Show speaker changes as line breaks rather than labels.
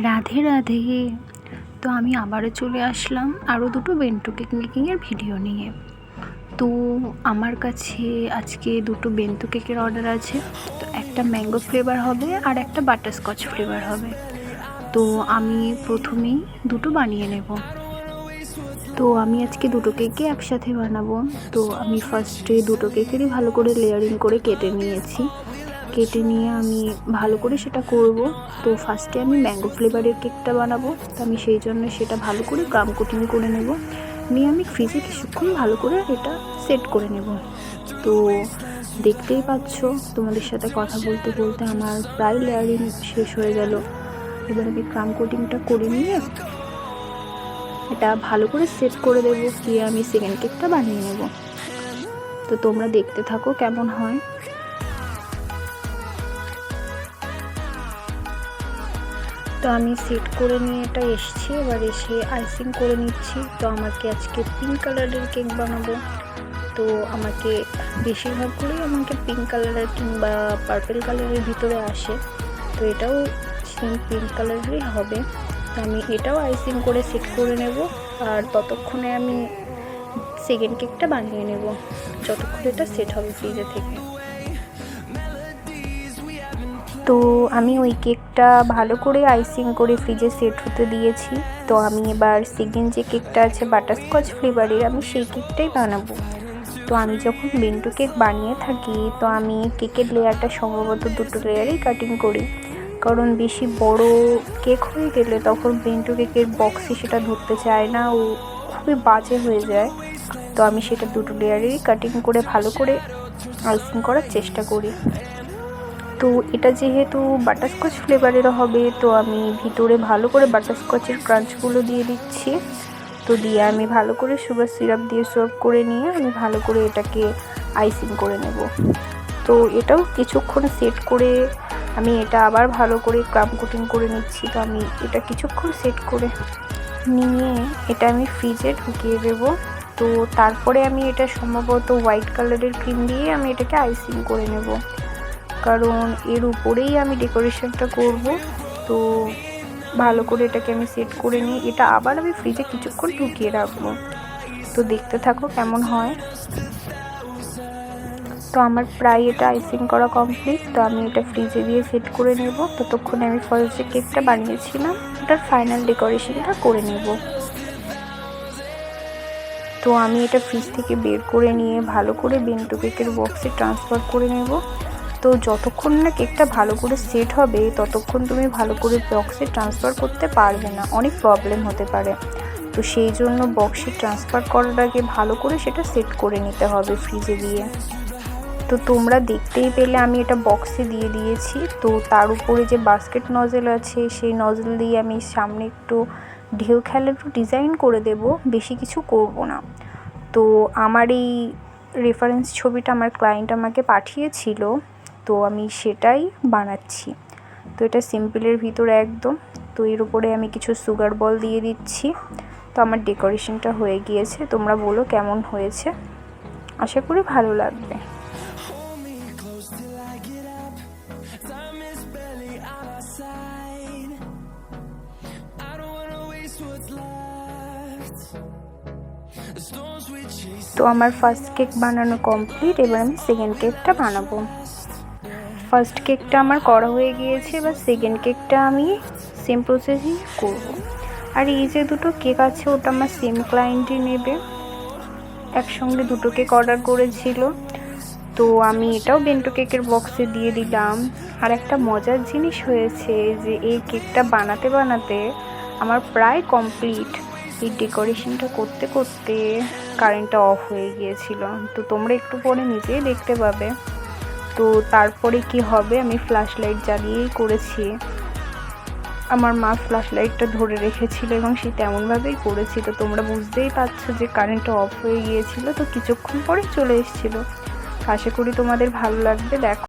রাধে রাধে। তো আমি আবারও চলে আসলাম আরও দুটো বেন্টো কেক মেকিংয়ের ভিডিও নিয়ে। তো আমার কাছে আজকে দুটো বেন্টো কেকের অর্ডার আছে। তো একটা ম্যাঙ্গো ফ্লেভার হবে আর একটা বাটারস্কচ ফ্লেভার হবে। তো আমি প্রথমেই দুটো বানিয়ে নেব। তো আমি আজকে দুটো কেকই একসাথে বানাবো। তো আমি ফার্স্টে দুটো কেকেরই ভালো করে লেয়ারিং করে কেটে নিয়েছি। কেটে নিয়ে আমি ভালো করে সেটা করব। তো ফার্স্টে আমি ম্যাঙ্গো ফ্লেভারের কেকটা বানাবো। তো আমি সেই জন্য সেটা ভালো করে ক্রাম কোটিং করে নেব। নিয়ে আমি ফ্রিজে কিছুক্ষণ ভালো করে এটা সেট করে নেব। তো দেখতেই পাচ্ছ, তোমাদের সাথে কথা বলতে বলতে আমার প্রায় লেয়ারিং শেষ হয়ে গেল। এবার আমি ক্রাম কোটিংটা করে নিয়ে এটা ভালো করে সেট করে দেবো, দিয়ে আমি সেকেন্ড কেকটা বানিয়ে নেব। তো তোমরা দেখতে থাকো কেমন হয়। তো আমি সেট করে নিয়ে এটা এসেছি, এবার এসে আইসিং করে নিচ্ছি। তো আমাকে আজকে পিঙ্ক কালারের কেক বানাবো। তো আমাকে বেশিরভাগগুলোই আমাকে পিঙ্ক কালারের কিংবা পার্পেল কালারের ভিতরে আসে। তো এটাও সেম পিঙ্ক কালারেরই হবে। তো আমি এটাও আইসিং করে সেট করে নেব। আর ততক্ষণে আমি সেকেন্ড কেকটা বানিয়ে নেব, যতক্ষণ এটা সেট হবে ফ্রিজে থেকে। তো আমি ওই কেকটা ভালো করে আইসিং করে ফ্রিজে সেট হতে দিয়েছি। তো আমি এবার সেকেন্ড যে কেকটা আছে বাটারস্কচ ফ্লেভারের, আমি সেই কেকটাই বানাবো। তো আমি যখন বেন্টো কেক বানিয়ে থাকি, তো আমি কেকের লেয়ারটা সম্ভবত দুটো লেয়ারেই কাটিং করি, কারণ বেশি বড় কেক হয়ে গেলে তখন বেন্টো কেকের বক্সে সেটা ধরতে চায় না, ও খুবই বাজে হয়ে যায়। তো আমি সেটা দুটো লেয়ারেরই কাটিং করে ভালো করে আইসিং করার চেষ্টা করি। তো এটা যেহেতু বাটারস্কচ ফ্লেভারের হবে, তো আমি ভিতরে ভালো করে বাটারস্কচের ক্রাঞ্চগুলো দিয়ে দিচ্ছি। তো দিয়ে আমি ভালো করে সুগার সিরাপ দিয়ে সার্ভ করে নিয়ে আমি ভালো করে এটাকে আইসিং করে নেব। তো এটাও কিছুক্ষণ সেট করে আমি এটা আবার ভালো করে ক্রাম কোটিং করে নিচ্ছি। তো আমি এটা কিছুক্ষণ সেট করে নিয়ে এটা আমি ফ্রিজে ঢুকিয়ে দেবো। তো তারপরে আমি এটা সম্ভবত হোয়াইট কালারের ক্রিম দিয়ে আমি এটাকে আইসিং করে নেব, কারণ এর উপরেই আমি ডেকোরেশনটা করব। তো ভালো করে এটাকে আমি সেট করে নিই, এটা আবার আমি ফ্রিজে কিছুক্ষণ ঢুকিয়ে রাখবো। তো দেখতে থাকো কেমন হয়। তো আমার প্রায় এটা আইসিং করা কমপ্লিট। তো আমি এটা ফ্রিজে দিয়ে সেট করে নেব। ততক্ষণে আমি ফার্স্ট যে কেকটা বানিয়েছিলাম ওটার ফাইনাল ডেকোরেশনটা করে নেব। তো আমি এটা ফ্রিজ থেকে বের করে নিয়ে ভালো করে বেন্টো কেকের বক্সে ট্রান্সফার করে নেব। তো যতক্ষণ না কেকটা ভালো করে সেট হবে ততক্ষণ তুমি ভালো করে বক্সে ট্রান্সফার করতে পারবে না, অনেক প্রবলেম হতে পারে। তো সেই জন্য বক্সে ট্রান্সফার করার আগে ভালো করে সেটা সেট করে নিতে হবে ফ্রিজে দিয়ে। তো তোমরা দেখতেই পেলে আমি এটা বক্সে দিয়ে দিয়েছি। তো তার উপরে যে বাস্কেট নজেল আছে সেই নজেল দিয়ে আমি সামনে একটু ঢেউ খেলে একটু ডিজাইন করে দেব, বেশি কিছু করব না। তো আমার এই রেফারেন্স ছবিটা আমার ক্লায়েন্ট আমাকে পাঠিয়েছিল, তো আমি সেটাই বানাচ্ছি। তো এটা সিম্পলের ভিতরে একদম। তো এর উপরে আমি কিছু সুগার বল দিয়ে দিচ্ছি। তো আমার ডেকোরেশনটা হয়ে গিয়েছে, তোমরা বলো কেমন হয়েছে। আশা করি ভালো লাগবে। তো আমার ফার্স্ট কেক বানানো কমপ্লিট। এবার আমি সেকেন্ড কেকটা বানাবো। ফার্স্ট কেকটা আমার করা হয়ে গিয়েছে, এবার সেকেন্ড কেকটা আমি সেম প্রসেসই করব। আর এই যে দুটো কেক আছে ওটা আমার সেম ক্লায়েন্টই নেবে, একসঙ্গে দুটো কেক অর্ডার করেছিল। তো আমি এটাও বেন্টো কেকের বক্সে দিয়ে দিলাম। আর একটা মজার জিনিস হয়েছে যে এই কেকটা বানাতে বানাতে আমার প্রায় কমপ্লিট। এই ডেকোরেশনটা করতে করতে কারেন্টটা অফ হয়ে গিয়েছিল। তো তোমরা একটু পরে নিজেই দেখতে পাবে। তো তারপরে কি হবে, আমি ফ্ল্যাশ লাইট জ্বালিয়েই করেছি। আমার মা ফ্ল্যাশ লাইটটা ধরে রেখেছিল এবং সে তেমনভাবেই করেছি। তো তোমরা বুঝতেই পারছো যে কারেন্টটা অফ হয়ে গিয়েছিল। তো কিছুক্ষণ পরে চলে এসেছিলো। আশা করি তোমাদের ভালো লাগবে। দেখো।